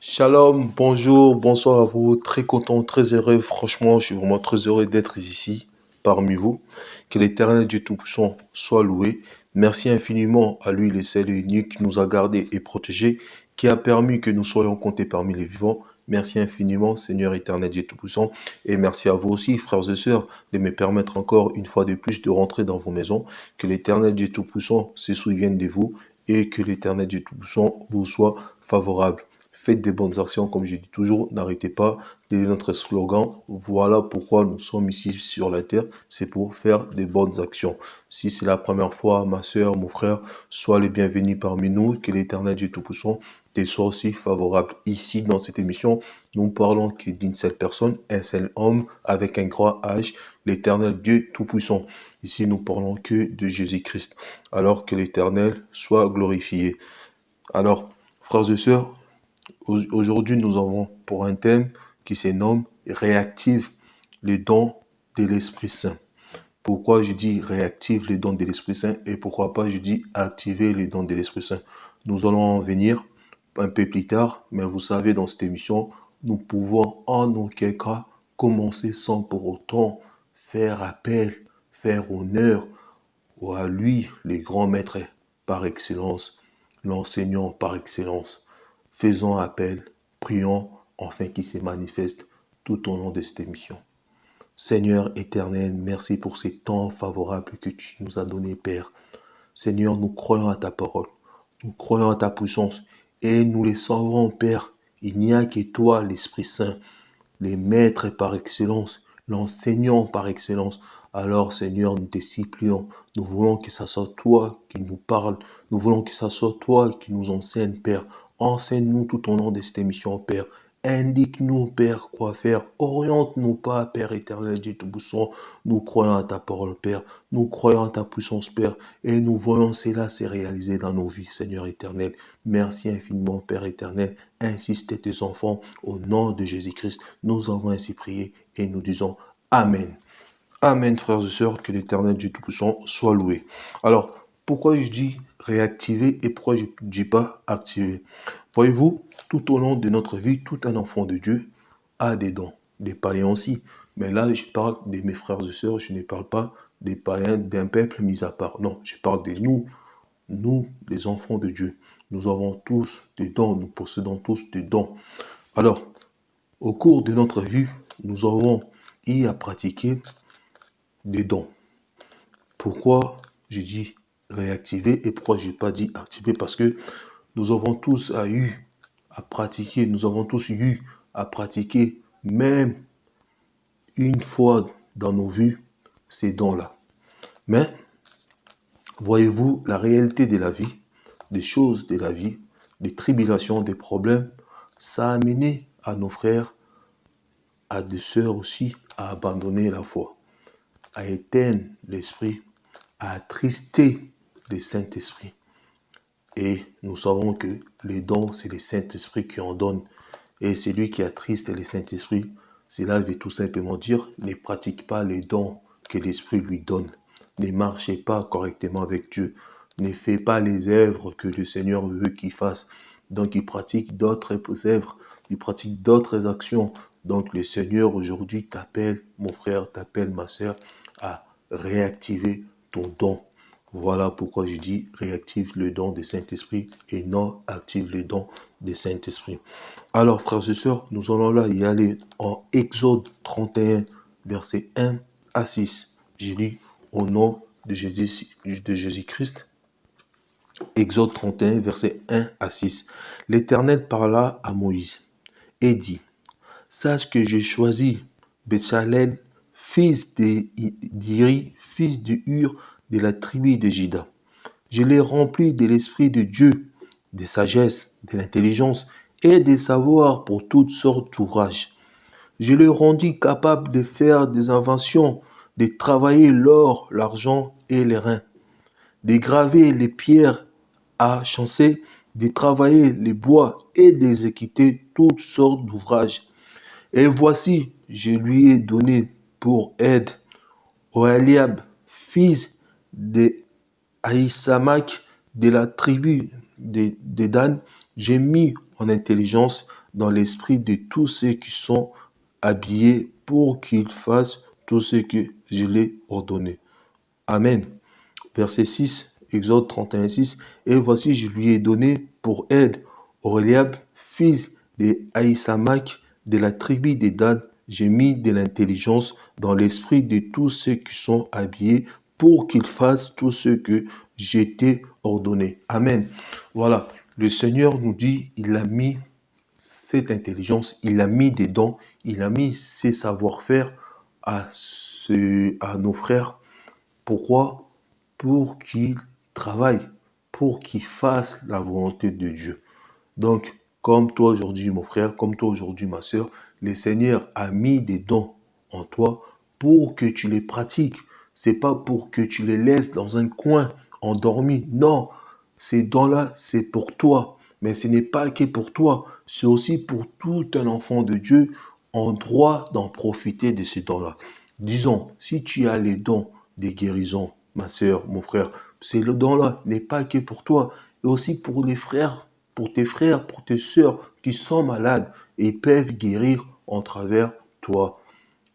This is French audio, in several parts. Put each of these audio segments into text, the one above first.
Shalom, bonjour, bonsoir à vous. Très content, très heureux. Franchement, je suis vraiment très heureux d'être ici parmi vous. Que l'Éternel Dieu Tout-Puissant soit loué. Merci infiniment à lui, le seul et unique, qui nous a gardés et protégés, qui a permis que nous soyons comptés parmi les vivants. Merci infiniment, Seigneur éternel Dieu Tout-Puissant. Et merci à vous aussi, frères et sœurs, de me permettre encore une fois de plus de rentrer dans vos maisons. Que l'Éternel Dieu Tout-Puissant se souvienne de vous et que l'Éternel Dieu Tout-Puissant vous soit favorable. Faites des bonnes actions, comme je dis toujours, n'arrêtez pas. C'est notre slogan. Voilà pourquoi nous sommes ici sur la terre. C'est pour faire des bonnes actions. Si c'est la première fois, ma soeur, mon frère, sois les bienvenus parmi nous. Que l'Éternel Dieu Tout-Puissant te soit aussi favorable. Ici, dans cette émission, nous parlons que d'une seule personne, un seul homme avec un grand H, l'Éternel Dieu Tout-Puissant. Ici, nous parlons que de Jésus-Christ. Alors que l'Éternel soit glorifié. Alors, frères et sœurs, aujourd'hui, nous avons pour un thème qui se nomme Réactive les dons de l'Esprit Saint. Pourquoi je dis réactive les dons de l'Esprit Saint et pourquoi pas je dis activer les dons de l'Esprit Saint. Nous allons en venir un peu plus tard, mais vous savez, dans cette émission, nous pouvons en aucun cas commencer sans pour autant faire appel, faire honneur à lui, le grand maître par excellence, l'enseignant par excellence. Faisons appel, prions, afin qu'il se manifeste tout au long de cette émission. Seigneur éternel, merci pour ces temps favorables que tu nous as donnés, Père. Seigneur, nous croyons à ta parole, nous croyons à ta puissance et nous les savons, Père. Il n'y a que toi, l'Esprit Saint, les maîtres par excellence, l'enseignant par excellence. Alors, Seigneur, nous te supplions, nous voulons que ce soit toi qui nous parle, nous voulons que ce soit toi qui nous enseigne, Père. Enseigne-nous tout au long de cette émission, Père. Indique-nous, Père, quoi faire. Oriente-nous pas, Père éternel, Dieu Tout-Puissant. Nous croyons à ta parole, Père. Nous croyons à ta puissance, Père. Et nous voyons cela se réaliser dans nos vies, Seigneur éternel. Merci infiniment, Père éternel. Insiste tes enfants au nom de Jésus-Christ. Nous avons ainsi prié et nous disons Amen. Amen, frères et sœurs, que l'Éternel Dieu Tout-Puissant soit loué. Alors, pourquoi je dis réactiver et pourquoi je ne dis pas activer? Voyez-vous, tout au long de notre vie, tout un enfant de Dieu a des dons, des païens aussi. Mais là, je parle de mes frères et sœurs, je ne parle pas des païens d'un peuple mis à part. Non, je parle de nous, les enfants de Dieu. Nous avons tous des dons, nous possédons tous des dons. Alors, au cours de notre vie, nous avons eu à pratiquer des dons. Pourquoi je dis réactiver et pourquoi je n'ai pas dit activer? Parce que nous avons tous eu à pratiquer, nous avons tous eu à pratiquer même une fois dans nos vies ces dons-là. Mais voyez-vous, la réalité de la vie, des choses de la vie, des tribulations, des problèmes, ça a amené à nos frères, à des sœurs aussi, à abandonner la foi, à éteindre l'esprit, à attrister le Saint-Esprit. Et nous savons que les dons, c'est le Saint-Esprit qui en donne. Et celui qui attriste le Saint-Esprit, cela veut tout simplement dire, ne pratique pas les dons que l'Esprit lui donne. Ne marchez pas correctement avec Dieu. Ne fait pas les œuvres que le Seigneur veut qu'il fasse. Donc, il pratique d'autres œuvres, il pratique d'autres actions. Donc, le Seigneur aujourd'hui t'appelle, mon frère, t'appelle, ma sœur, à réactiver ton don. Voilà pourquoi je dis réactive le don du Saint-Esprit et non active le don du Saint-Esprit. Alors, frères et sœurs, nous allons là y aller en Exode 31, versets 1 à 6. J'ai lu au nom de Jésus-Christ. Exode 31, versets 1 à 6. L'Éternel parla à Moïse et dit, sache que j'ai choisi Béchalel, fils d'Iri, fils de Hur, de la tribu de Juda. Je l'ai rempli de l'Esprit de Dieu, de sagesse, de l'intelligence et de savoir pour toutes sortes d'ouvrages. Je l'ai rendu capable de faire des inventions, de travailler l'or, l'argent et les reins, de graver les pierres à chancer, de travailler les bois et d'exécuter toutes sortes d'ouvrages. Et voici, je lui ai donné pour aide Oholiab, fils de Ahisamach de la tribu de Dan. J'ai mis en intelligence dans l'esprit de tous ceux qui sont habillés pour qu'ils fassent tout ce que je l'ai ordonné. Amen. Verset 6, Exode 31, 6. Et voici, je lui ai donné pour aide Auréliab, fils de Aïsamach, de la tribu des Dan. J'ai mis de l'intelligence dans l'esprit de tous ceux qui sont habillés pour qu'ils fassent tout ce que j'ai t'ai ordonné. Amen. Voilà. Le Seigneur nous dit, il a mis cette intelligence, il a mis des dons, il a mis ses savoir-faire à nos frères. Pourquoi? Pour qu'ils travaillent, pour qu'ils fassent la volonté de Dieu. Donc, comme toi aujourd'hui, mon frère, comme toi aujourd'hui, ma sœur, le Seigneur a mis des dons en toi pour que tu les pratiques. C'est pas pour que tu les laisses dans un coin endormis. Non, ces dons-là, c'est pour toi. Mais ce n'est pas que pour toi, c'est aussi pour tout un enfant de Dieu en droit d'en profiter de ces dons-là. Disons, si tu as les dons des guérisons, ma sœur, mon frère, ces dons-là n'est pas que pour toi, et aussi pour les frères, pour tes frères, pour tes sœurs qui sont malades et peuvent guérir en travers toi.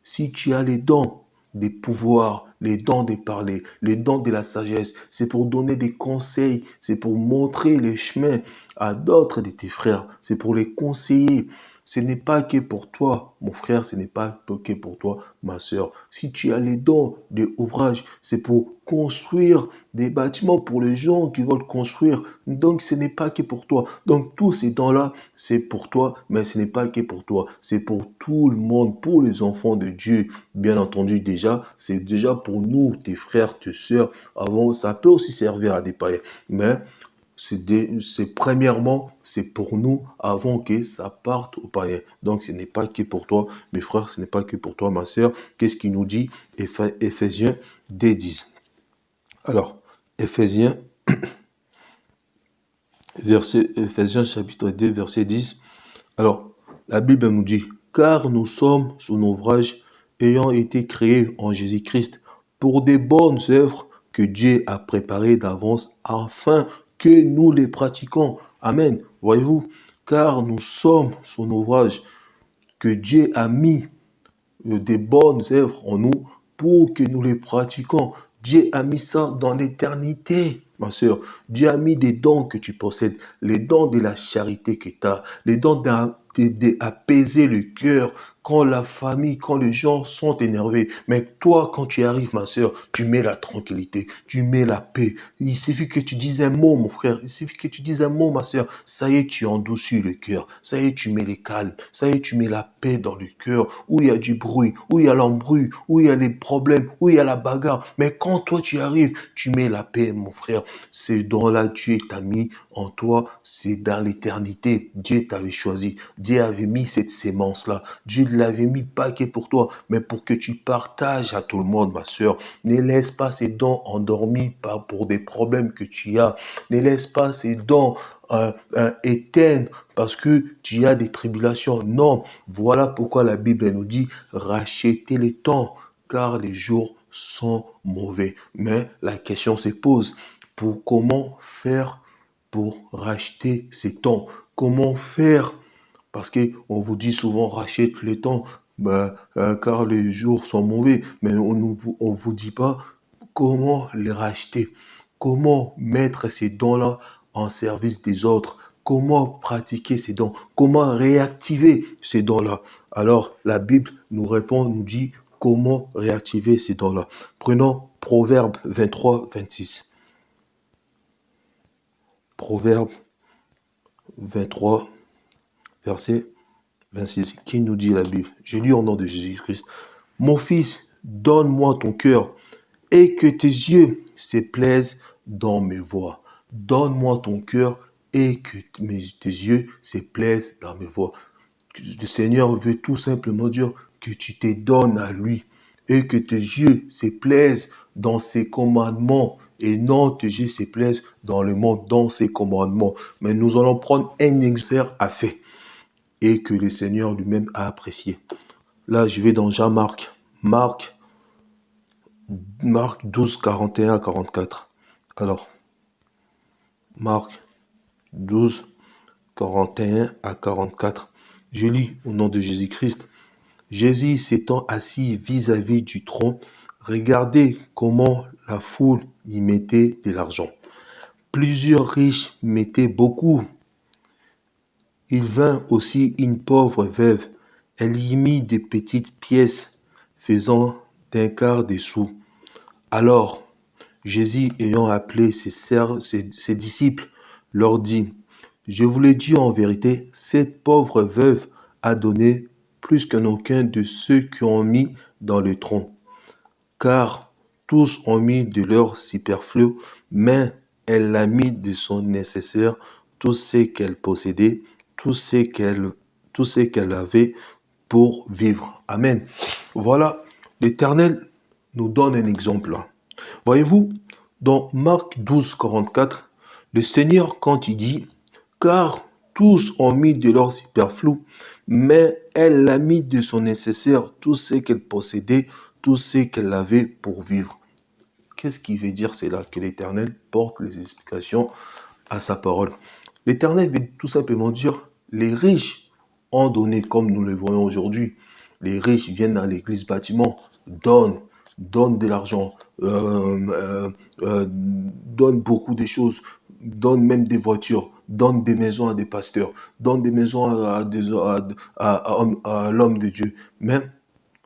Si tu as les dons des pouvoirs, les dons de parler, les dons de la sagesse, c'est pour donner des conseils, c'est pour montrer les chemins à d'autres de tes frères, c'est pour les conseiller. Ce n'est pas que pour toi, mon frère, ce n'est pas que pour toi, ma sœur. Si tu as les dons de ouvrage, c'est pour construire des bâtiments pour les gens qui veulent construire. Donc, ce n'est pas que pour toi. Donc, tous ces dons-là, c'est pour toi, mais ce n'est pas que pour toi. C'est pour tout le monde, pour les enfants de Dieu. Bien entendu, déjà, c'est déjà pour nous, tes frères, tes sœurs. Avant, ça peut aussi servir à des païens. Mais c'est premièrement, c'est pour nous avant que ça parte aux païens. Donc, ce n'est pas que pour toi, mes frères, ce n'est pas que pour toi, ma sœur. Qu'est-ce qu'il nous dit? Éphésiens 10. Alors, Éphésiens, Éphésiens chapitre 2, verset 10. Alors, la Bible nous dit, car nous sommes son ouvrage ayant été créés en Jésus-Christ pour des bonnes œuvres que Dieu a préparées d'avance afin que nous les pratiquons. Amen. Voyez-vous, car nous sommes son ouvrage que Dieu a mis des bonnes œuvres en nous pour que nous les pratiquions. Dieu a mis ça dans l'éternité, ma sœur. Dieu a mis des dons que tu possèdes, les dons de la charité que tu as, les dons d'apaiser le cœur quand la famille, quand les gens sont énervés. Mais toi, quand tu arrives, ma sœur, tu mets la tranquillité, tu mets la paix. Il suffit que tu dises un mot, mon frère. Il suffit que tu dises un mot, ma sœur. Ça y est, tu endoucis le cœur. Ça y est, tu mets les calmes. Ça y est, tu mets la paix dans le cœur. Où il y a du bruit, où il y a l'embrouille, où il y a les problèmes, où il y a la bagarre. Mais quand toi, tu arrives, tu mets la paix, mon frère. C'est dans-là, Dieu t'a mis en toi. C'est dans l'éternité. Dieu t'avait choisi. Dieu avait mis cette sémence-là. Dieu ne l'avait mis pas que pour toi, mais pour que tu partages à tout le monde, ma sœur. Ne laisse pas ces dons endormis pour des problèmes que tu as. Ne laisse pas ces dons éteindre parce que tu as des tribulations. Non, voilà pourquoi la Bible nous dit rachetez les temps, car les jours sont mauvais. Mais la question se pose, pour comment faire pour racheter ces temps? Comment faire? Parce qu'on vous dit souvent rachète le temps, car les jours sont mauvais. Mais on ne vous dit pas comment les racheter, comment mettre ces dons-là en service des autres, comment pratiquer ces dons, comment réactiver ces dons-là. Alors la Bible nous répond, nous dit comment réactiver ces dons-là. Prenons Proverbe 23, 26. Proverbe 23, verset 26. Qui nous dit la Bible? Je lis au nom de Jésus-Christ. Mon fils, donne-moi ton cœur et que tes yeux se plaisent dans mes voies. Donne-moi ton cœur et que tes yeux se plaisent dans mes voies. Le Seigneur veut tout simplement dire que tu te donnes à lui et que tes yeux se plaisent dans ses commandements et non tes yeux se plaisent dans le monde, dans ses commandements. Mais nous allons prendre un exercice à faire et que le Seigneur lui-même a apprécié. Là, je vais dans Jean-Marc. Marc 12, 41 à 44. Alors, Marc 12, 41 à 44. Je lis au nom de Jésus-Christ. Jésus s'étant assis vis-à-vis du trône, regardez comment la foule y mettait de l'argent. Plusieurs riches mettaient beaucoup. Il vint aussi une pauvre veuve. Elle y mit des petites pièces, faisant d'un quart des sous. Alors, Jésus, ayant appelé ses disciples, leur dit, je vous le dis en vérité, cette pauvre veuve a donné plus qu'un aucun de ceux qui ont mis dans le tronc. Car tous ont mis de leur superflu, mais elle a mis de son nécessaire, tout ce qu'elle possédait, tout ce qu'elle avait pour vivre. Amen. Voilà, l'Éternel nous donne un exemple là. Voyez-vous, dans Marc 12, 44, le Seigneur, quand il dit, car tous ont mis de leur superflu, mais elle a mis de son nécessaire, tout ce qu'elle possédait, tout ce qu'elle avait pour vivre. Qu'est-ce qui veut dire cela? Que l'Éternel porte les explications à sa parole. L'Éternel veut tout simplement dire, les riches ont donné, comme nous le voyons aujourd'hui. Les riches viennent dans l'église bâtiment, donnent de l'argent, donnent beaucoup de choses, donnent même des voitures, donnent des maisons à des pasteurs, donnent des maisons à l'homme de Dieu. Mais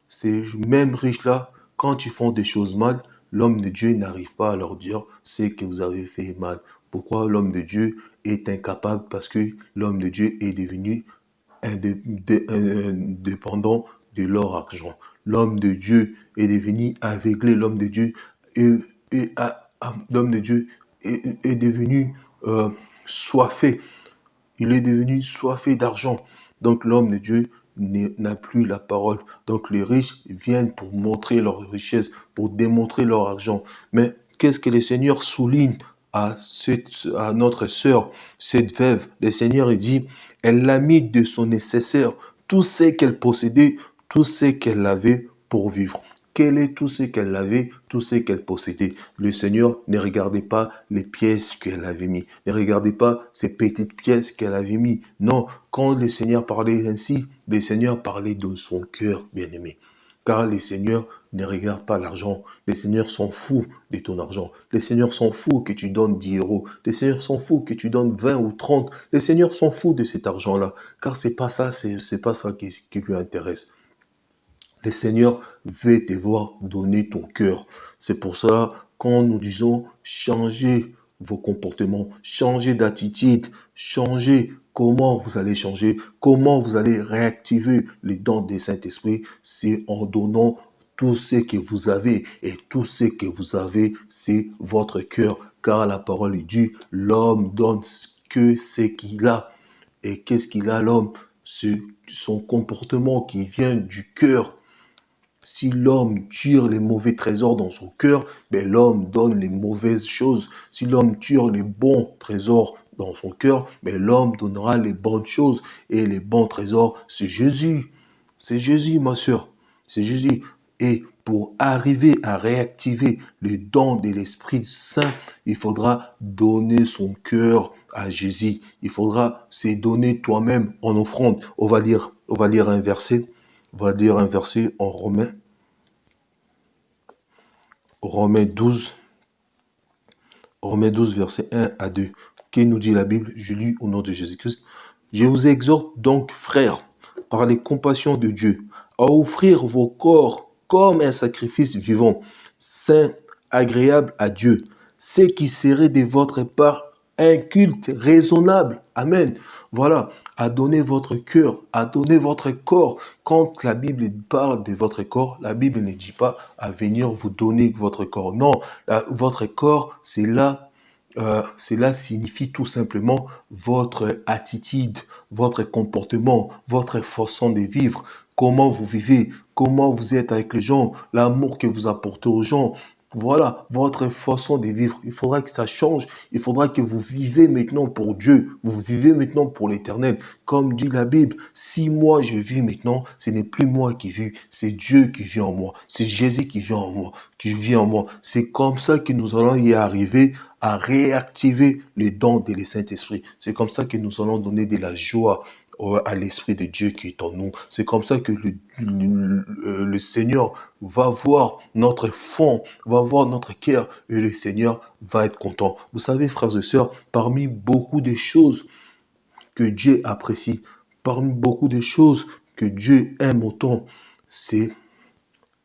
ces mêmes riches-là, quand ils font des choses mal, l'homme de Dieu n'arrive pas à leur dire ce que vous avez fait mal. Pourquoi l'homme de Dieu est incapable? Parce que l'homme de Dieu est devenu dépendant de leur argent. L'homme de Dieu est devenu aveuglé. L'homme de Dieu l'homme de Dieu est devenu soifé. Il est devenu soifé d'argent. Donc l'homme de Dieu n'a plus la parole. Donc les riches viennent pour montrer leur richesse, pour démontrer leur argent. Mais qu'est-ce que le Seigneur souligne à notre sœur, cette veuve? Le Seigneur dit, elle l'a mis de son nécessaire, tout ce qu'elle possédait, tout ce qu'elle avait pour vivre. Quel est tout ce qu'elle avait, tout ce qu'elle possédait? Le Seigneur ne regardait pas les pièces qu'elle avait mis, ne regardait pas ces petites pièces qu'elle avait mis. Non, quand le Seigneur parlait ainsi, le Seigneur parlait de son cœur, bien-aimé. Car le Seigneur ne regarde pas l'argent. Le Seigneur s'en fout de ton argent. Le Seigneur s'en fout que tu donnes 10 euros. Le Seigneur s'en fout que tu donnes 20 ou 30. Le Seigneur s'en fout de cet argent-là. Car c'est pas ça qui lui intéresse. Le Seigneur veut te voir donner ton cœur. C'est pour cela, quand nous disons changer vos comportements, changer d'attitude, changer comment vous allez changer, comment vous allez réactiver les dons du Saint-Esprit, c'est en donnant tout ce que vous avez. Et tout ce que vous avez, c'est votre cœur. Car la parole dit, l'homme donne que ce qu'il a. Et qu'est-ce qu'il a l'homme? C'est son comportement qui vient du cœur. Si l'homme tire les mauvais trésors dans son cœur, ben l'homme donne les mauvaises choses. Si l'homme tire les bons trésors dans son cœur, ben l'homme donnera les bonnes choses. Et les bons trésors, c'est Jésus. C'est Jésus, ma sœur. C'est Jésus. Et pour arriver à réactiver les dons de l'Esprit Saint, il faudra donner son cœur à Jésus. Il faudra se donner toi-même en offrande. On va lire un verset. On va lire un verset en Romains. Romains 12, versets 1 à 2. Qui nous dit la Bible? Je lis au nom de Jésus-Christ. Je vous exhorte donc, frères, par les compassions de Dieu, à offrir vos corps comme un sacrifice vivant, saint, agréable à Dieu, ce qui serait de votre part un culte raisonnable. Amen. Voilà, à donner votre cœur, à donner votre corps. Quand la Bible parle de votre corps, la Bible ne dit pas à venir vous donner votre corps. Non, votre corps, cela signifie tout simplement votre attitude, votre comportement, votre façon de vivre, comment vous vivez, comment vous êtes avec les gens, l'amour que vous apportez aux gens. voilà, votre façon de vivre. Il faudra que ça change. Il faudra que vous vivez maintenant pour Dieu. Vous vivez maintenant pour l'Éternel. Comme dit la Bible, si moi je vis maintenant, ce n'est plus moi qui vis, c'est Dieu qui vit en moi. C'est Jésus qui vit en moi, qui vit en moi. C'est comme ça que nous allons y arriver à réactiver les dons de le Saint-Esprit. C'est comme ça que nous allons donner de la joie à l'Esprit de Dieu qui est en nous. C'est comme ça que le Seigneur va voir notre fond, va voir notre cœur et le Seigneur va être content. Vous savez, frères et sœurs, parmi beaucoup de choses que Dieu apprécie, parmi beaucoup de choses que Dieu aime autant, c'est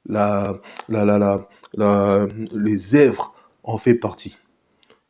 la, la, la, la, les œuvres en fait partie.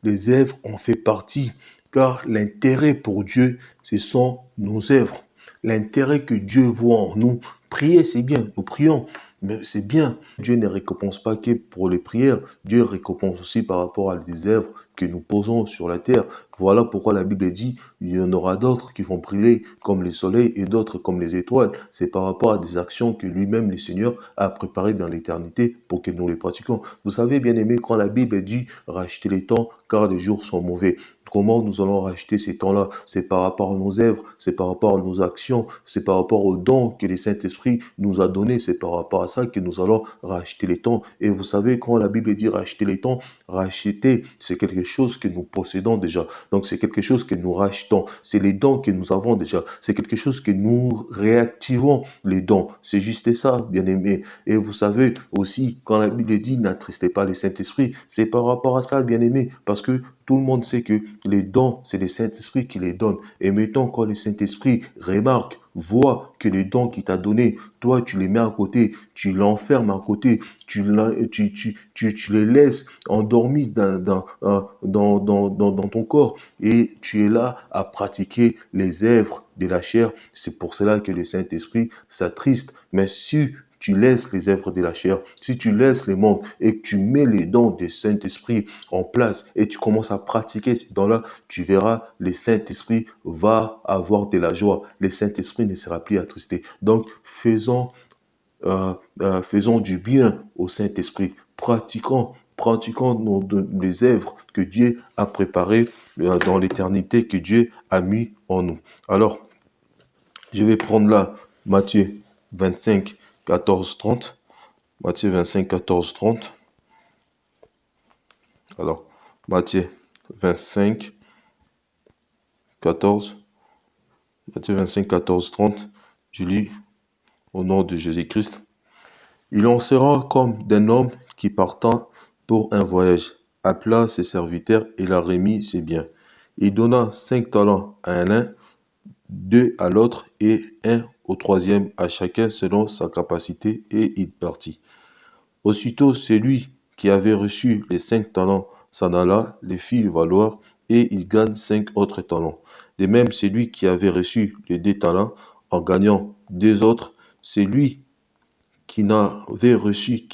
Les œuvres en fait partie, car l'intérêt pour Dieu, ce sont nos œuvres. L'intérêt que Dieu voit en nous. Prier, c'est bien, nous prions, mais c'est bien. Dieu ne récompense pas que pour les prières, Dieu récompense aussi par rapport à des œuvres que nous posons sur la terre. Voilà pourquoi la Bible dit, il y en aura d'autres qui vont briller comme le soleil et d'autres comme les étoiles. C'est par rapport à des actions que lui-même, le Seigneur, a préparées dans l'éternité pour que nous les pratiquions. Vous savez, bien aimé, quand la Bible dit, rachetez les temps, car les jours sont mauvais. Comment nous allons racheter ces temps-là? C'est par rapport à nos œuvres, c'est par rapport à nos actions, c'est par rapport aux dons que le Saint-Esprit nous a donnés, c'est par rapport à ça que nous allons racheter les temps. Et vous savez, quand la Bible dit racheter les temps, racheter, c'est quelque chose que nous possédons déjà. Donc c'est quelque chose que nous rachetons. C'est les dons que nous avons déjà. C'est quelque chose que nous réactivons les dons. C'est juste ça, bien aimé. Et vous savez aussi, quand la Bible dit n'attristez pas le Saint-Esprit, c'est par rapport à ça, bien aimé. Parce que tout le monde sait que les dons, c'est le Saint-Esprit qui les donne. Et mettons, quand le Saint-Esprit remarque, voit que les dons qu'il t'a donnés, toi, tu les mets à côté, tu l'enfermes à côté, tu les laisses endormis dans ton corps et tu es là à pratiquer les œuvres de la chair. C'est pour cela que le Saint-Esprit s'attriste. Mais si tu laisses les œuvres de la chair, si tu laisses les mondes et que tu mets les dons du Saint-Esprit en place et tu commences à pratiquer ces dons-là, tu verras, le Saint-Esprit va avoir de la joie. Le Saint-Esprit ne sera plus attristé. Donc, faisons du bien au Saint-Esprit. Pratiquons les œuvres que Dieu a préparées dans l'éternité, que Dieu a mis en nous. Alors, je vais prendre là Matthieu 25, 14, 30. Matthieu 25, 14, 30. Alors, Matthieu 25, 14. Matthieu 25, 14, 30. Je lis au nom de Jésus-Christ. Il en sera comme d'un homme qui partant pour un voyage, appela ses serviteurs et leur remit ses biens. Il donna 5 talents à l'un, 2 à l'autre et 1 au troisième, à chacun selon sa capacité, et il partit. Aussitôt celui qui avait reçu les 5 talents s'en alla, les fit valoir, et il gagne 5 autres talents. De même, celui qui avait reçu les 2 talents, en gagnant 2 autres, celui qui n'avait reçu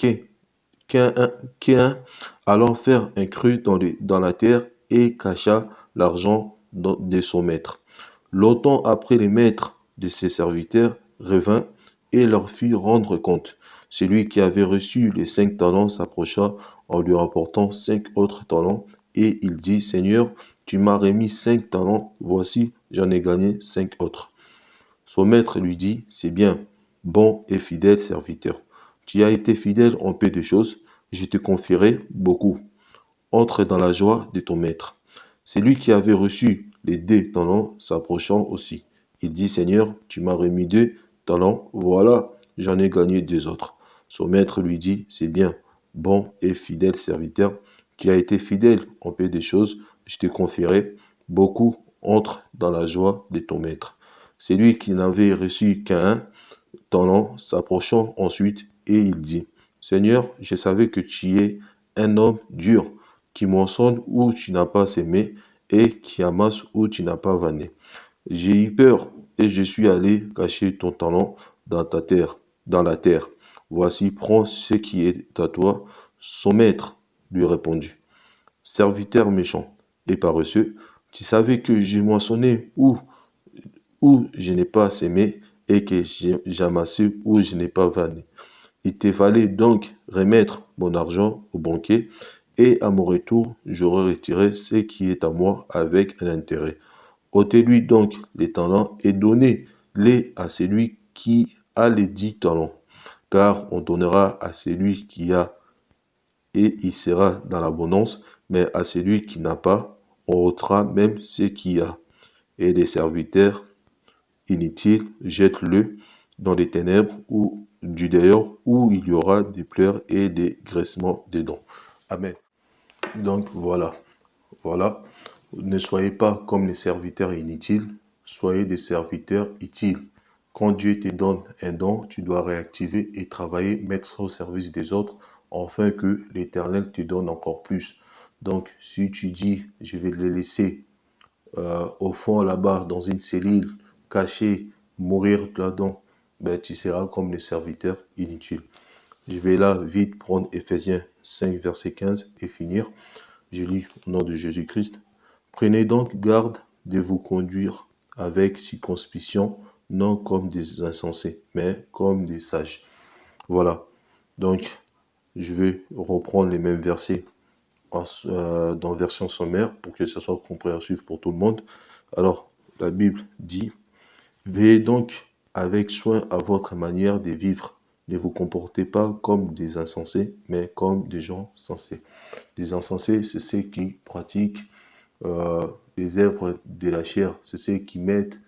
qu'un, allant faire un creux dans la terre et cacha l'argent de son maître. Longtemps après, les maîtres de ses serviteurs revint et leur fit rendre compte. Celui qui avait reçu les 5 talents s'approcha en lui rapportant 5 autres talents, et il dit, Seigneur, tu m'as remis 5 talents, voici, j'en ai gagné 5 autres. Son maître lui dit, c'est bien, bon et fidèle serviteur. Tu as été fidèle en peu de choses, je te confierai beaucoup. Entre dans la joie de ton maître. Celui qui avait reçu les 2 talents s'approchant aussi. Il dit, Seigneur, tu m'as remis 2 talents, voilà, j'en ai gagné 2 autres. Son maître lui dit, c'est bien, bon et fidèle serviteur, tu as été fidèle en peu de choses, je te confierai beaucoup, entre dans la joie de ton maître. Celui qui n'avait reçu qu'un talent s'approchant ensuite, et il dit, Seigneur, je savais que tu es un homme dur, qui moissonne où tu n'as pas semé, et qui amasse où tu n'as pas vanné. J'ai eu peur, et je suis allé cacher ton talent dans la terre. Voici, prends ce qui est à toi. Son maître lui répondit, serviteur méchant et paresseux, tu savais que j'ai moissonné où je n'ai pas semé, et que j'ai amassé où je n'ai pas vanné. Il te fallait donc remettre mon argent au banquier, et à mon retour, j'aurai retiré ce qui est à moi avec un intérêt. Ôtez-lui donc les talents et donnez-les à celui qui a les 10 talents, car on donnera à celui qui a et il sera dans l'abondance, mais à celui qui n'a pas, on ôtera même ce qu'il a. Et les serviteurs inutiles, jette-le dans les ténèbres ou du dehors, où il y aura des pleurs et des graissements des dents. Amen. Donc voilà, voilà. Ne soyez pas comme les serviteurs inutiles, soyez des serviteurs utiles. Quand Dieu te donne un don, tu dois réactiver et travailler, mettre ça au service des autres, afin que l'Éternel te donne encore plus. Donc, si tu dis, je vais le laisser au fond là-bas, dans une cellule, caché, mourir là-dedans, ben, tu seras comme les serviteurs inutiles. Je vais là vite prendre Ephésiens 5, verset 15 et finir. Je lis au nom de Jésus-Christ. Prenez donc garde de vous conduire avec circonspection, non comme des insensés, mais comme des sages. Voilà. Donc, je vais reprendre les mêmes versets dans version sommaire pour que ce soit compréhensible pour tout le monde. Alors, la Bible dit, veillez donc avec soin à votre manière de vivre. Ne vous comportez pas comme des insensés, mais comme des gens sensés. Les insensés, c'est ceux qui pratiquent les œuvres de la chair, c'est ceux qui mettent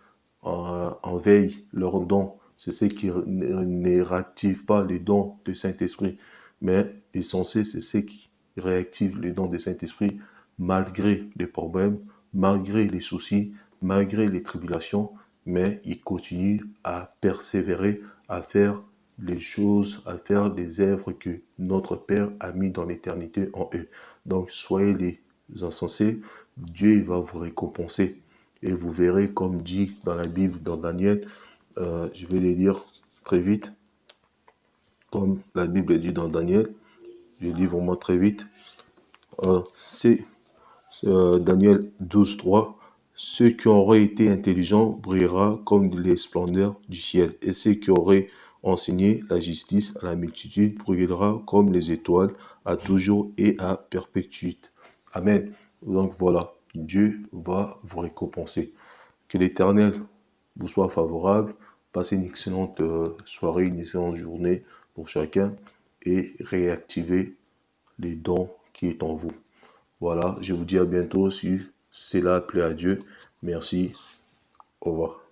en veille leurs dons, c'est ceux qui ne réactivent pas les dons du Saint-Esprit. Mais les sensés, c'est ceux qui réactivent les dons du Saint-Esprit malgré les problèmes, malgré les soucis, malgré les tribulations, mais ils continuent à persévérer, à faire les choses, à faire les œuvres que notre Père a mis dans l'éternité en eux. Donc, soyez les insensés, Dieu va vous récompenser. Et vous verrez, comme dit dans la Bible, dans Daniel, je vais les lire très vite, comme la Bible dit dans Daniel, je lis vraiment très vite. C'est Daniel 12, 3. Ceux qui auraient été intelligents brillera comme les splendeurs du ciel, et ceux qui auraient enseigné la justice à la multitude brillera comme les étoiles à toujours et à perpétuité. Amen. Donc voilà, Dieu va vous récompenser. Que l'Éternel vous soit favorable. Passez une excellente soirée, une excellente journée pour chacun et réactivez les dons qui est en vous. Voilà, je vous dis à bientôt si cela plaît à Dieu. Merci. Au revoir.